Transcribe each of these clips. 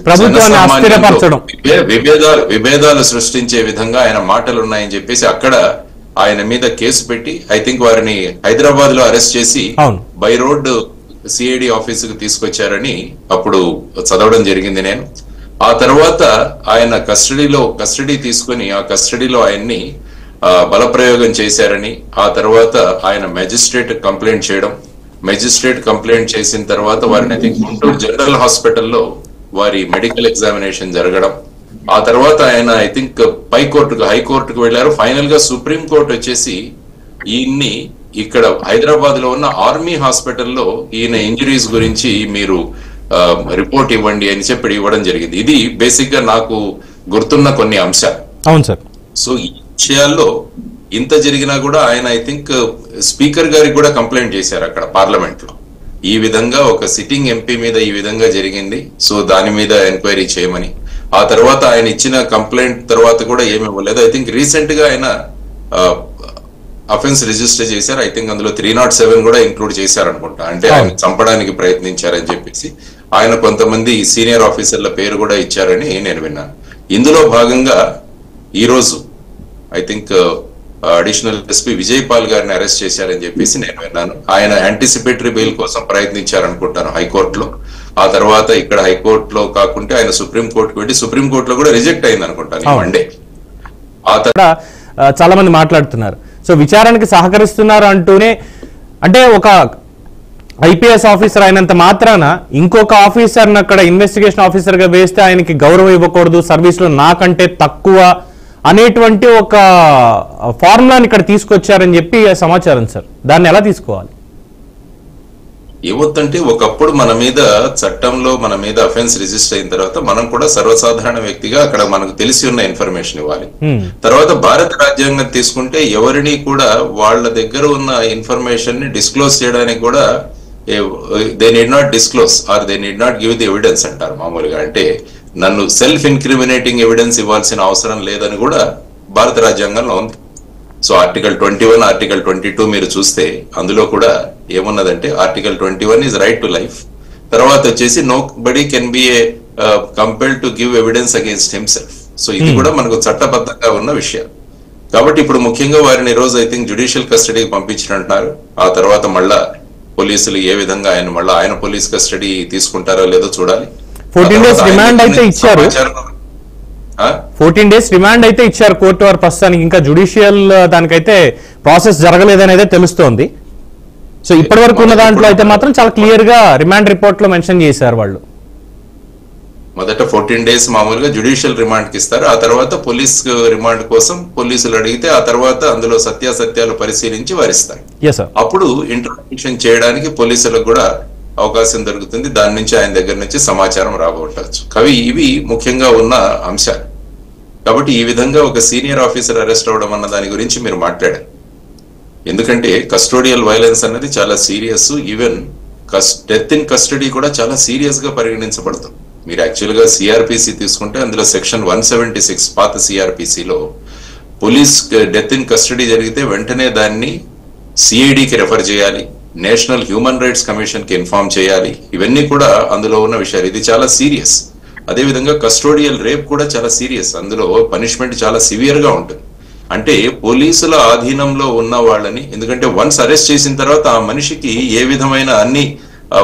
ప్రభుత్వాన్ని అస్థిరపరచడం, విభేదాలు సృష్టించే విధంగా ఆయన మాటలు ఉన్నాయని చెప్పేసి అక్కడ ఆయన మీద కేసు పెట్టి ఐ థింక్ వారిని హైదరాబాద్ లో అరెస్ట్ చేసి బై రోడ్ సిఐడి ఆఫీసుకు తీసుకొచ్చారని అప్పుడు చదవడం జరిగింది నేను. ఆ తర్వాత ఆయన కస్టడీ తీసుకుని ఆ కస్టడీలో ఆయన్ని బలప్రయోగం చేశారని, ఆ తర్వాత ఆయన మెజిస్ట్రేట్ కంప్లైంట్ చేయడం, మెజిస్ట్రేట్ కంప్లైంట్ చేసిన తర్వాత వారిని ఐ థింక్ గుంటూరు జనరల్ హాస్పిటల్లో వారి మెడికల్ ఎగ్జామినేషన్ జరగడం, ఆ తర్వాత ఆయన ఐ థింక్ హైకోర్టుకు వెళ్లారు. ఫైనల్ గా సుప్రీం కోర్టు వచ్చేసి ఈయన్ని ఇక్కడ హైదరాబాద్ లో ఉన్న ఆర్మీ హాస్పిటల్లో ఈయన ఇంజరీస్ గురించి మీరు రిపోర్ట్ ఇవ్వండి అని చెప్పి ఇవ్వడం జరిగింది. ఇది బేసిక్ గా నాకు గుర్తున్న కొన్ని అంశాలు. అవును సార్. సో ఈ విషయాల్లో ఇంత జరిగినా కూడా ఆయన ఐ థింక్ స్పీకర్ గారికి కూడా కంప్లైంట్ చేశారు అక్కడ పార్లమెంట్ లో, ఈ విధంగా ఒక సిట్టింగ్ ఎంపీ మీద ఈ విధంగా జరిగింది, సో దాని మీద ఎంక్వైరీ చేయమని. ఆ తర్వాత ఆయన ఇచ్చిన కంప్లైంట్ తర్వాత కూడా ఏమి ఇవ్వలేదు. ఐ థింక్ రీసెంట్ గా ఆయన అఫెన్స్ రిజిస్టర్ చేశారు. ఐ థింక్ అందులో 307 కూడా ఇంక్లూడ్ చేశారు అనుకుంటా. అంటే ఆయన చంపడానికి ప్రయత్నించారని చెప్పేసి ఆయన కొంతమంది సీనియర్ ఆఫీసర్ల పేరు కూడా ఇచ్చారని నేను విన్నాను. ఇందులో భాగంగా ఈ రోజు I think additional SP Vijay Paul గారిని అరెస్ట్ చేశారని చెప్పేసి నేను విన్నాను. ఆయన యాంటిసిపేటరీ బెయిల్ కోసం ప్రయత్నించారనుకుంటాను హైకోర్టులో. ఆ తర్వాత ఇక్కడ హైకోర్టులో కాకుండా ఆయన సుప్రీం కోర్టుకు వెళ్ళి సుప్రీం కోర్టులో కూడా రిజెక్ట్ అయింది అనుకుంటాను మండే. ఆ తర్వాత చాలా మంది మాట్లాడుతున్నారు, సో విచారణకి సహకరిస్తున్నారు అంటూనే, అంటే ఒక ఐపీఎస్ ఆఫీసర్ అయినంత మాత్రాన ఇంకొక ఆఫీసర్ని అక్కడ ఇన్వెస్టిగేషన్ ఆఫీసర్ గా వేస్తే ఆయనకి గౌరవం ఇవ్వకూడదు, సర్వీస్ లో నాకంటే తక్కువ అనేటువంటి ఒక ఫార్ములాని ఇక్కడ తీసుకొచ్చారని చెప్పి సమాచారం సార్. దాన్ని ఎలా తీసుకోవాలి? ఏవొద్దంటే ఒకప్పుడు మన మీద చట్టంలో మన మీద అఫెన్స్ రిజిస్టర్ అయిన తర్వాత మనం కూడా సర్వసాధారణ వ్యక్తిగా అక్కడ మనకు తెలిసి ఉన్న ఇన్ఫర్మేషన్ ఇవ్వాలి. తర్వాత భారత రాజ్యాంగం తీసుకుంటే ఎవరిని కూడా వాళ్ళ దగ్గర ఉన్న ఇన్ఫర్మేషన్ ని డిస్క్లోజ్ చేయడానికి కూడా they need not disclose or they need not give the evidence అంటారు మామూలుగా. అంటే నన్ను సెల్ఫ్ ఇన్క్రిమినేటింగ్ ఎవిడెన్స్ ఇవ్వాల్సిన అవసరం లేదని కూడా భారత రాజ్యాంగంలో ఉంది. సో ఆర్టికల్ 21, ఆర్టికల్ 22 మీరు చూస్తే అందులో కూడా ఏమున్నదంటే article 21 is right to life, తర్వాత వచ్చేసి nobody can be a compelled to give evidence against himself. So ఇది కూడా మనకు చట్టబద్ధంగా ఉన్న విషయం. కాబట్టి ఇప్పుడు ముఖ్యంగా వారిని రోజు ఐ థింక్ జ్యుడిషియల్ కస్టడీకి పంపించినట్టున్నారు. ఆ తర్వాత మళ్ళా పోలీసులు ఏ విధంగా ఆయన పోలీస్ కస్టడీ తీసుకుంటారో లేదో చూడాలి. 14 days రిమాండ్ అయితే ఇచ్చారు. 14 days రిమాండ్ అయితే ఇచ్చారు కోర్టు వారు ప్రస్తుతానికి. ఇంకా జ్యుడిషియల్ దానికైతే ప్రాసెస్ జరగలేదని అయితే తెలుస్తోంది. సో ఇప్పటి వరకు ఉన్న దాంట్లో అయితే మాత్రం చాలా క్లియర్ గా రిమాండ్ రిపోర్ట్ లో మెన్షన్ చేశారు వాళ్ళు. మొదట 14 days మామూలుగా జ్యుడిషియల్ రిమాండ్ కి ఇస్తారు. ఆ తర్వాత పోలీస్ రిమాండ్ కోసం పోలీసులు అడిగితే ఆ తర్వాత అందులో సత్యాసత్యాలు పరిశీలించి వారిస్తారు. అప్పుడు ఇంటర్వ్యూషన్ చేయడానికి పోలీసులకు కూడా అవకాశం దొరుకుతుంది. దాని నుంచి ఆయన దగ్గర నుంచి సమాచారం రాబట్టవచ్చు. ఇవి ముఖ్యంగా ఉన్న అంశాలు. కాబట్టి ఈ విధంగా ఒక సీనియర్ ఆఫీసర్ అరెస్ట్ అవడం అన్న దాని గురించి మీరు మాట్లాడారు. ఎందుకంటే కస్టోడియల్ వైలెన్స్ అనేది చాలా serious. Even death in custody కూడా చాలా సీరియస్ గా పరిగణించబడుతుంది. మీరు యాక్చువల్ గా సిఆర్పిసి తీసుకుంటే అందులో సెక్షన్ 176 పాత సిఆర్పిసిలో పోలీస్ డెత్ ఇన్ కస్టడీ జరిగితే వెంటనే దాన్ని సిఐడికి రెఫర్ చేయాలి, నేషనల్ హ్యూమన్ రైట్స్ కమిషన్ కి ఇన్ఫార్మ్ చేయాలి. ఇవన్నీ కూడా అందులో ఉన్న విషయాలు. ఇది చాలా సీరియస్. అదేవిధంగా కస్టోడియల్ రేప్ కూడా చాలా సీరియస్. అందులో పనిష్మెంట్ చాలా సివియర్ గా ఉంటుంది. అంటే పోలీసుల ఆధీనంలో ఉన్న వాళ్ళని, ఎందుకంటే వన్స్ అరెస్ట్ చేసిన తర్వాత ఆ మనిషికి ఏ విధమైన అన్ని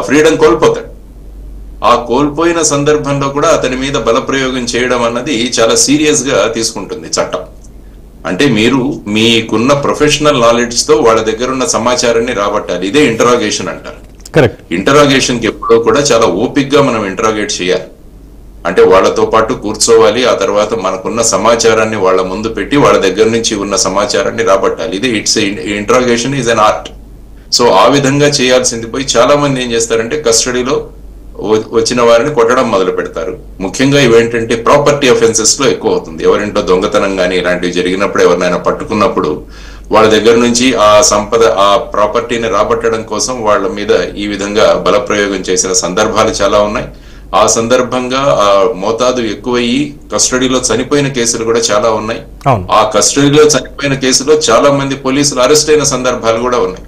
ఫ్రీడమ్ కోల్పోతాడు. ఆ కోల్పోయిన సందర్భంలో కూడా అతని మీద బలప్రయోగం చేయడం అన్నది చాలా సీరియస్ గా తీసుకుంటుంది చట్టం. అంటే మీరు మీకున్న ప్రొఫెషనల్ నాలెడ్జ్ తో వాళ్ళ దగ్గర ఉన్న సమాచారాన్ని రాబట్టాలి. ఇదే ఇంటరాగేషన్ అంటారు. కరెక్ట్. ఇంటరాగేషన్ కి ఎప్పుడో కూడా చాలా ఓపిక్ గా మనం ఇంటరాగేట్ చేయాలి. అంటే వాళ్ళతో పాటు కూర్చోవాలి. ఆ తర్వాత మనకున్న సమాచారాన్ని వాళ్ళ ముందు పెట్టి వాళ్ళ దగ్గర నుంచి ఉన్న సమాచారాన్ని రాబట్టాలి. ఇది interrogation is an art. So ఆ విధంగా చేయాల్సింది పోయి చాలా మంది ఏం చేస్తారంటే కస్టడీలో వచ్చిన వారిని కొట్టడం మొదలు పెడతారు. ముఖ్యంగా ఇవేంటంటే ప్రాపర్టీ అఫెన్సెస్ లో ఎక్కువ అవుతుంది. ఎవరింటో దొంగతనం కానీ ఇలాంటివి జరిగినప్పుడు ఎవరినైనా పట్టుకున్నప్పుడు వాళ్ళ దగ్గర నుంచి ఆ సంపద, ఆ ప్రాపర్టీని రాబట్టడం కోసం వాళ్ళ మీద ఈ విధంగా బలప్రయోగం చేసిన సందర్భాలు చాలా ఉన్నాయి. ఆ సందర్భంగా ఆ మోతాదు ఎక్కువయ్యి కస్టడీలో చనిపోయిన కేసులు కూడా చాలా ఉన్నాయి. ఆ కస్టడీలో చనిపోయిన కేసులో చాలా మంది పోలీసులు అరెస్ట్ అయిన సందర్భాలు కూడా ఉన్నాయి.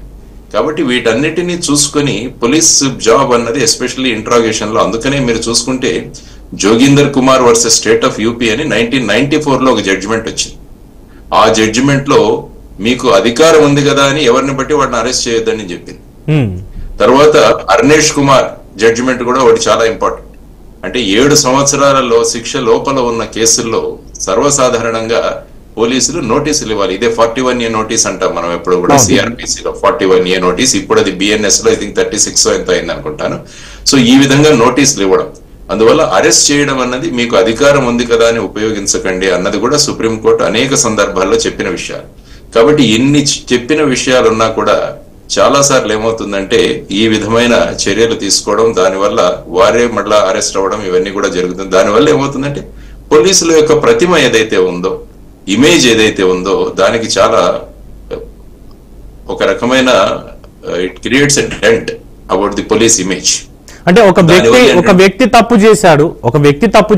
కాబట్టి వీటన్నిటినీ చూసుకొని పోలీస్ జాబ్ అన్నది ఎస్పెషల్లీ ఇంట్రాగేషన్ లో, అందుకనే మీరు చూసుకుంటే Joginder Kumar versus state of UP అని 1994 లో ఒక జడ్జిమెంట్ వచ్చింది. ఆ జడ్జిమెంట్ లో మీకు అధికారం ఉంది కదా అని ఎవరిని బట్టి వాడిని అరెస్ట్ చేయొద్దని చెప్పింది. తర్వాత అర్నేష్ కుమార్ జడ్జిమెంట్ కూడా ఒకటి చాలా ఇంపార్టెంట్. అంటే 7 సంవత్సరాలలో శిక్ష లోపల ఉన్న కేసుల్లో సర్వసాధారణంగా పోలీసులు నోటీసులు ఇవ్వాలి. ఇదే 41A నోటీస్ అంటాం మనం ఎప్పుడు కూడా సిఆర్పిసిలో 41A నోటీస్. ఇప్పుడు అది బిఎన్ఎస్ లో ఐ థింక్ 36 ఎంత అయింది అనుకుంటాను. సో ఈ విధంగా నోటీసులు ఇవ్వడం, అందువల్ల అరెస్ట్ చేయడం అన్నది మీకు అధికారం ఉంది కదా అని ఉపయోగించకండి అన్నది కూడా సుప్రీంకోర్టు అనేక సందర్భాల్లో చెప్పిన విషయాలు. కాబట్టి ఎన్ని చెప్పిన విషయాలున్నా కూడా చాలా సార్లు ఏమవుతుందంటే ఈ విధమైన చర్యలు తీసుకోవడం, దానివల్ల వారే మళ్ళా అరెస్ట్ అవ్వడం, ఇవన్నీ కూడా జరుగుతుంది. దానివల్ల ఏమవుతుందంటే పోలీసుల యొక్క ప్రతిమ ఏదైతే ఉందో, ఇమేజ్ ఏదైతే ఉందో, దానికి చాలా ఒక రకమైన it creates a dent about the police image. అంటే ఒక వ్యక్తి తప్పు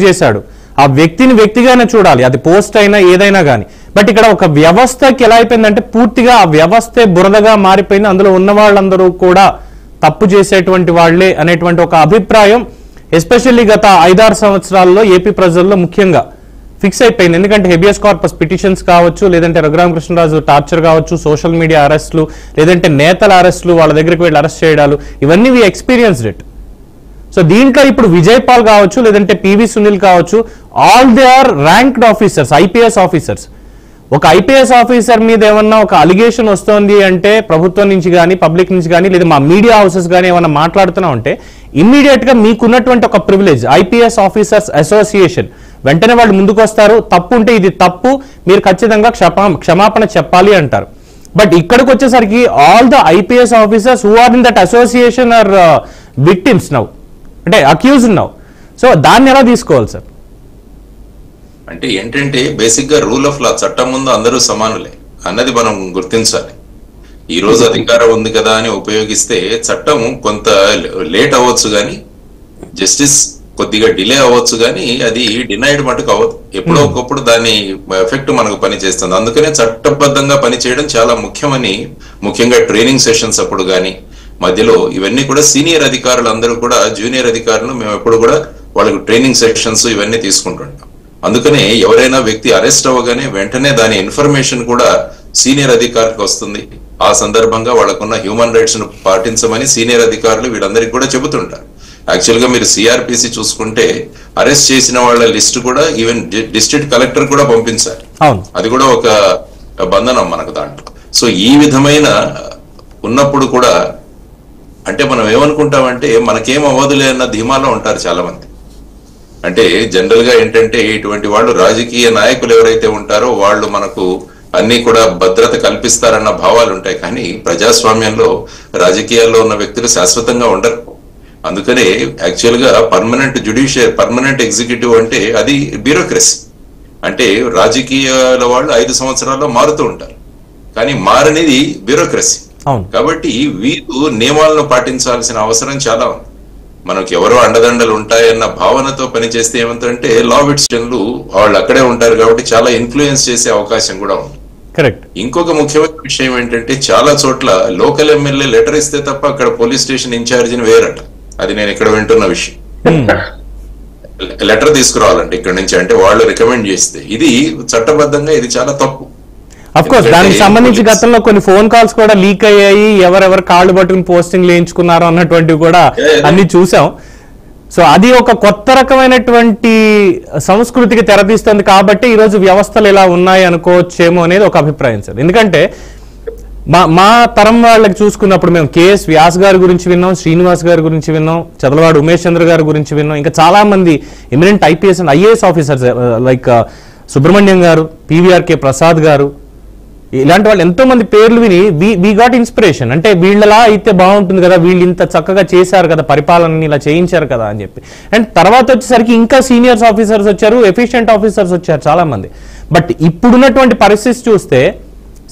చేశాడు, ఆ వ్యక్తిని వ్యక్తిగానే చూడాలి, అది పోస్ట్ అయినా ఏదైనా కానీ. బట్ ఇక్కడ ఒక వ్యవస్థకి ఎలా అయిపోయిందంటే పూర్తిగా ఆ వ్యవస్థే బురదగా మారిపోయింది, అందులో ఉన్న వాళ్ళందరూ కూడా తప్పు చేసేటువంటి వాళ్లే అనేటువంటి ఒక అభిప్రాయం ఎస్పెషల్లీ గత 5-6 సంవత్సరాల్లో ఏపీ ప్రజల్లో ముఖ్యంగా ఫిక్స్ అయిపోయింది. ఎందుకంటే హెబియస్ కార్పస్ పిటిషన్స్ కావచ్చు, లేదంటే రఘురామకృష్ణరాజు టార్చర్ కావచ్చు, సోషల్ మీడియా అరెస్టులు, లేదంటే నేతల అరెస్టులు, వాళ్ళ దగ్గరికి వెళ్ళి అరెస్ట్ చేయడాలు, ఇవన్నీ వి ఎక్స్పీరియన్స్డ్ ఇట్. సో దీంట్లో ఇప్పుడు విజయ్ పాల్ కావచ్చు, లేదంటే పివి సునీల్ కావచ్చు, all they are ranked officers, IPS officers. ఒక ఐపీఎస్ ఆఫీసర్ మీద ఏమన్నా ఒక అలిగేషన్ వస్తోంది అంటే ప్రభుత్వం నుంచి కానీ, పబ్లిక్ నుంచి కానీ, లేదా మా మీడియా హౌసెస్ కానీ ఏమన్నా మాట్లాడుతున్నా ఉంటే ఇమ్మీడియట్ గా మీకున్నటువంటి ఒక ప్రివిలేజ్ ఐపీఎస్ ఆఫీసర్స్ అసోసియేషన్ వెంటనే వాళ్ళు ముందుకు వస్తారు. తప్పు ఉంటే ఇది తప్పు, మీరు ఖచ్చితంగా క్షమాపణ చెప్పాలి అంటారు. బట్ ఇక్కడికి వచ్చేసరికి all the IPS officers who are in that association are victims now, అంటే అక్యూజ్డ్ నౌ. సో దాన్ని ఎలా తీసుకోవాలి సార్? అంటే ఏంటంటే బేసిక్ గా రూల్ ఆఫ్ లా, చట్టం ముందు అందరూ సమానులే అన్నది మనం గుర్తించాలి. ఈ రోజు అధికారం ఉంది కదా అని ఉపయోగిస్తే చట్టం కొంత లేట్ అవ్వచ్చు కానీ, జస్టిస్ కొద్దిగా డిలే అవ్వచ్చు కానీ అది డినైడ్ మటుకు అవ్వదు. ఎప్పుడో ఒకప్పుడు దాని ఎఫెక్ట్ మనకు పని చేస్తుంది. అందుకనే చట్టబద్ధంగా పనిచేయడం చాలా ముఖ్యమని, ముఖ్యంగా ట్రైనింగ్ సెషన్స్ అప్పుడు కానీ మధ్యలో ఇవన్నీ కూడా సీనియర్ అధికారులు అందరూ కూడా జూనియర్ అధికారులు మేము ఎప్పుడు కూడా వాళ్ళకి ట్రైనింగ్ సెషన్స్ ఇవన్నీ తీసుకుంటుంటాం. అందుకనే ఎవరైనా వ్యక్తి అరెస్ట్ అవ్వగానే వెంటనే దాని ఇన్ఫర్మేషన్ కూడా సీనియర్ అధికారికి వస్తుంది. ఆ సందర్భంగా వాళ్ళకున్న హ్యూమన్ రైట్స్ ను పాటించమని సీనియర్ అధికారులు వీళ్ళందరికీ కూడా చెబుతుంటారు. యాక్చువల్ గా మీరు సిఆర్పిసి చూసుకుంటే అరెస్ట్ చేసిన వాళ్ళ లిస్ట్ కూడా ఈవెన్ డిస్ట్రిక్ట్ కలెక్టర్ కూడా పంపించారు. అది కూడా ఒక బంధనం మనకు దాంట్లో. సో ఈ విధమైన ఉన్నప్పుడు కూడా అంటే మనం ఏమనుకుంటామంటే మనకేం అవ్వదులే అన్న ధీమాలో ఉంటారు చాలా మంది. అంటే జనరల్ గా ఏంటంటే ఇటువంటి వాళ్ళు రాజకీయ నాయకులు ఎవరైతే ఉంటారో వాళ్ళు మనకు అన్ని కూడా భద్రత కల్పిస్తారన్న భావాలు ఉంటాయి. కానీ ప్రజాస్వామ్యంలో రాజకీయాల్లో ఉన్న వ్యక్తులు శాశ్వతంగా ఉండరు. అందుకనే యాక్చువల్ గా పర్మనెంట్ ఎగ్జిక్యూటివ్ అంటే అది బ్యూరోక్రసీ. అంటే రాజకీయాల వాళ్ళు 5 సంవత్సరాల్లో మారుతూ ఉంటారు, కానీ మారనేది బ్యూరోక్రసీ. కాబట్టి వీరు నియమాలను పాటించాల్సిన అవసరం చాలా ఉంది. మనకు ఎవరో అండదండలు ఉంటాయన్న భావనతో పనిచేస్తే ఏమంటే లా విట్స్టన్లు వాళ్ళు అక్కడే ఉంటారు కాబట్టి చాలా ఇన్ఫ్లుయెన్స్ చేసే అవకాశం కూడా ఉంది. కరెక్ట్. ఇంకొక ముఖ్యమైన విషయం ఏంటంటే చాలా చోట్ల లోకల్ ఎమ్మెల్యే లెటర్ ఇస్తే తప్ప అక్కడ పోలీస్ స్టేషన్ ఇన్ఛార్జిని వేరట. అది నేను ఇక్కడ వింటున్న విషయం. లెటర్ తీసుకురావాలంటే ఇక్కడ నుంచి, అంటే వాళ్ళు రికమెండ్ చేస్తే ఇది చట్టబద్ధంగా ఇది చాలా తప్పు. అఫ్ కోర్స్ దానికి సంబంధించి గతంలో కొన్ని ఫోన్ కాల్స్ కూడా లీక్ అయ్యాయి, ఎవరెవరు కాళ్ళు పట్టుకుని పోస్టింగ్ వేయించుకున్నారో అన్నటువంటివి కూడా అన్ని చూసాం. సో అది ఒక కొత్త రకమైనటువంటి సంస్కృతికి తెరతీస్తుంది కాబట్టి ఈరోజు వ్యవస్థలు ఇలా ఉన్నాయి అనుకోవచ్చేమో అనేది ఒక అభిప్రాయం సార్. ఎందుకంటే మా తరం వాళ్ళకి చూసుకున్నప్పుడు మేము కేఎస్ వ్యాస్ గారి గురించి విన్నాం, శ్రీనివాస్ గారి గురించి విన్నాం, చదలవాడు ఉమేష్ చంద్ర గారి గురించి విన్నాం, ఇంకా చాలా మంది eminent IPS and IAS officers like Subrahmanyam గారు, పివిఆర్కే ప్రసాద్ గారు, ఇలాంటి వాళ్ళు ఎంతో మంది పేర్లు విని వి గాట్ ఇన్స్పిరేషన్. అంటే వీళ్ళలా అయితే బాగుంటుంది కదా, వీళ్ళు ఇంత చక్కగా చేశారు కదా, పరిపాలనని ఇలా చేయించారు కదా అని చెప్పి. అండ్ తర్వాత వచ్చేసరికి ఇంకా సీనియర్స్ ఆఫీసర్స్ వచ్చారు, ఎఫిషియెంట్ ఆఫీసర్స్ వచ్చారు చాలా మంది. బట్ ఇప్పుడున్నటువంటి పరిస్థితి చూస్తే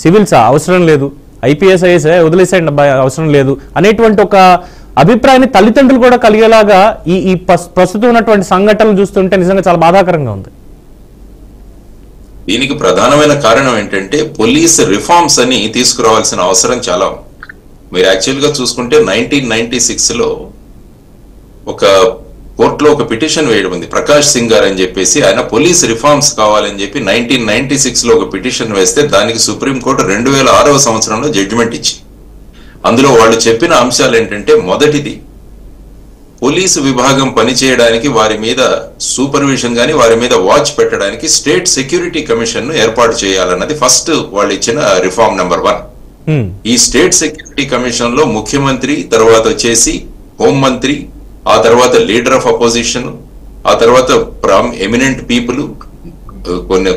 సివిల్స్ అవసరం లేదు, ఐపీఎస్ ఐఎస్ వదిలేసేయండి అవసరం లేదు అనేటువంటి ఒక అభిప్రాయాన్ని తల్లిదండ్రులు కూడా కలిగేలాగా ఈ ప్రస్తుతం ఉన్నటువంటి సంఘటనలు చూస్తుంటే నిజంగా చాలా బాధాకరంగా ఉంది. దీనికి ప్రధానమైన కారణం ఏంటంటే పోలీస్ రిఫార్మ్స్ అని తీసుకురావాల్సిన అవసరం చాలా ఉంది. మీరు యాక్చువల్ గా చూసుకుంటే 1996లో ఒక కోర్టులో ఒక పిటిషన్ వేయడం ఉంది. ప్రకాష్ సింగ్ గారు అని చెప్పేసి ఆయన పోలీస్ రిఫార్మ్స్ కావాలని చెప్పి 1996 లో ఒక పిటిషన్ వేస్తే దానికి సుప్రీంకోర్టు 2006వ సంవత్సరంలో జడ్జిమెంట్ ఇచ్చింది. అందులో వాళ్ళు చెప్పిన అంశాలు ఏంటంటే, మొదటిది పోలీసు విభాగం పనిచేయడానికి వారి మీద సూపర్విజన్ గాని వారి మీద వాచ్ పెట్టడానికి స్టేట్ సెక్యూరిటీ కమిషన్ ను ఏర్పాటు చేయాలన్నది ఫస్ట్ వాళ్ళు ఇచ్చిన రిఫార్మ్ నెంబర్ 1. ఈ స్టేట్ సెక్యూరిటీ కమిషన్ లో ముఖ్యమంత్రి, తర్వాత వచ్చేసి హోంమంత్రి, ఆ తర్వాత లీడర్ ఆఫ్ అపోజిషన్, ఆ తర్వాత ఎమినెంట్ పీపుల్,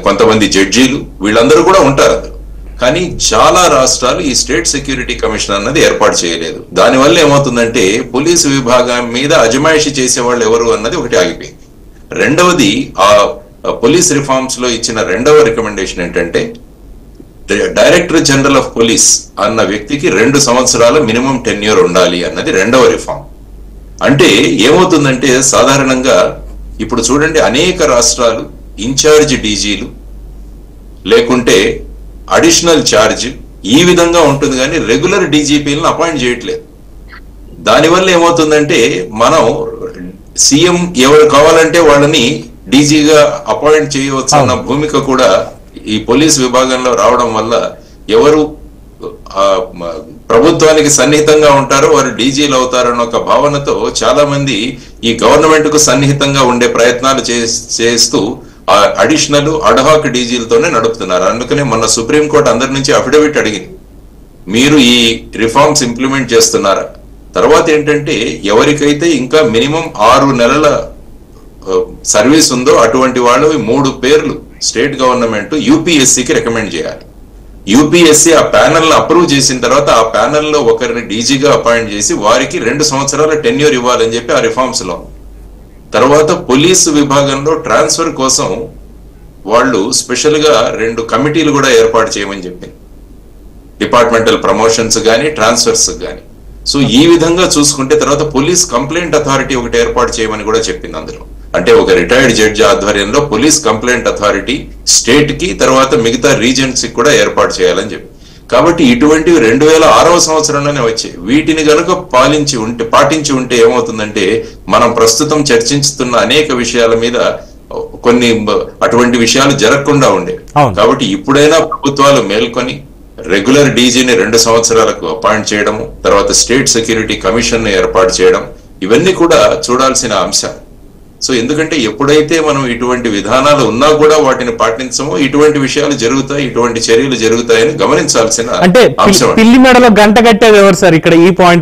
కొంతమంది జడ్జీలు, వీళ్ళందరూ కూడా ఉంటారు. కానీ చాలా రాష్ట్రాలు ఈ స్టేట్ సెక్యూరిటీ కమిషన్ అన్నది ఏర్పాటు చేయలేదు. దానివల్ల ఏమవుతుందంటే పోలీసు విభాగం మీద అజమాయిషి చేసే వాళ్ళు ఎవరు అన్నది ఒకటి ఆగిపోయింది. రెండవది, ఆ పోలీస్ రిఫార్మ్స్ లో ఇచ్చిన రెండవ రికమెండేషన్ ఏంటంటే, డైరెక్టర్ జనరల్ ఆఫ్ పోలీస్ అన్న వ్యక్తికి 2 సంవత్సరాల మినిమం టెన్యూర్ ఉండాలి అన్నది రెండవ రిఫార్మ్. అంటే ఏమవుతుందంటే, సాధారణంగా ఇప్పుడు చూడండి, అనేక రాష్ట్రాలు ఇన్ఛార్జ్ డీజీలు లేకుంటే అడిషనల్ ఛార్జ్ ఈ విధంగా ఉంటుంది, కానీ రెగ్యులర్ డీజీపీలను అపాయింట్ చేయట్లేదు. దానివల్ల ఏమవుతుందంటే, మనం సీఎం ఎవరు కావాలంటే వాళ్ళని డీజీగా అపాయింట్ చేయవచ్చు అన్న భూమిక కూడా ఈ పోలీస్ విభాగంలో రావడం వల్ల ఎవరు ప్రభుత్వానికి సన్నిహితంగా ఉంటారో వారు డీజీలు అవుతారన్న ఒక భావనతో చాలా మంది ఈ గవర్నమెంట్ కు సన్నిహితంగా ఉండే ప్రయత్నాలు చేస్తూ ఆ అడిషనల్ అడ్హాక్ డీజీలతోనే నడుపుతున్నారు. అందుకనే మొన్న సుప్రీంకోర్టు అందరి నుంచి అఫిడవిట్ అడిగింది, మీరు ఈ రిఫార్మ్స్ ఇంప్లిమెంట్ చేస్తున్నారా? తర్వాత ఏంటంటే, ఎవరికైతే ఇంకా మినిమం 6 నెలల సర్వీస్ ఉందో అటువంటి వాళ్ళవి 3 పేర్లు స్టేట్ గవర్నమెంట్ యూపీఎస్సీకి రికమెండ్ చేయాలి. యూపీఎస్సీ ఆ ప్యానెల్ అప్రూవ్ చేసిన తర్వాత ఆ ప్యానెల్లో ఒకరిని డీజీగా అపాయింట్ చేసి వారికి 2 సంవత్సరాల టెన్యూర్ ఇవ్వాలని చెప్పి ఆ రిఫార్మ్స్ లో. తర్వాత పోలీసు విభాగంలో ట్రాన్స్ఫర్ కోసం వాళ్ళు స్పెషల్ గా 2 కమిటీలు కూడా ఏర్పాటు చేయమని చెప్పింది, డిపార్ట్మెంటల్ ప్రమోషన్స్ గానీ ట్రాన్స్ఫర్స్ గానీ. సో ఈ విధంగా చూసుకుంటే తర్వాత పోలీస్ కంప్లైంట్ అథారిటీ ఒకటి ఏర్పాటు చేయమని కూడా చెప్పింది. అందులో అంటే ఒక రిటైర్డ్ జడ్జి ఆధ్వర్యంలో పోలీస్ కంప్లైంట్ అథారిటీ స్టేట్ కి తర్వాత మిగతా రీజన్స్ కి కూడా ఏర్పాటు చేయాలని చెప్పి. కాబట్టి ఇటువంటివి 2006వ సంవత్సరంలోనే వచ్చాయి. వీటిని గనుక పాటించి ఉంటే ఏమవుతుందంటే, మనం ప్రస్తుతం చర్చించుతున్న అనేక విషయాల మీద కొన్ని అటువంటి విషయాలు జరగకుండా ఉండేవి. కాబట్టి ఇప్పుడైనా ప్రభుత్వాలు మేల్కొని రెగ్యులర్ డీజీని 2 సంవత్సరాలకు అపాయింట్ చేయడము, తర్వాత స్టేట్ సెక్యూరిటీ కమిషన్ ను ఏర్పాటు చేయడం, ఇవన్నీ కూడా చూడాల్సిన అంశం. సో ఎందుకంటే ఎప్పుడైతే మనం ఇటువంటి విధానాలు ఉన్నా కూడా వాటిని పాటించమో ఇటువంటి విషయాలు జరుగుతాయి, ఇటువంటి చర్యలు జరుగుతాయని గమనించాల్సిన అంటే పిల్లి మెడలో గంట కట్టేది ఎవరు సార్ ఇక్కడ ఈ పాయింట్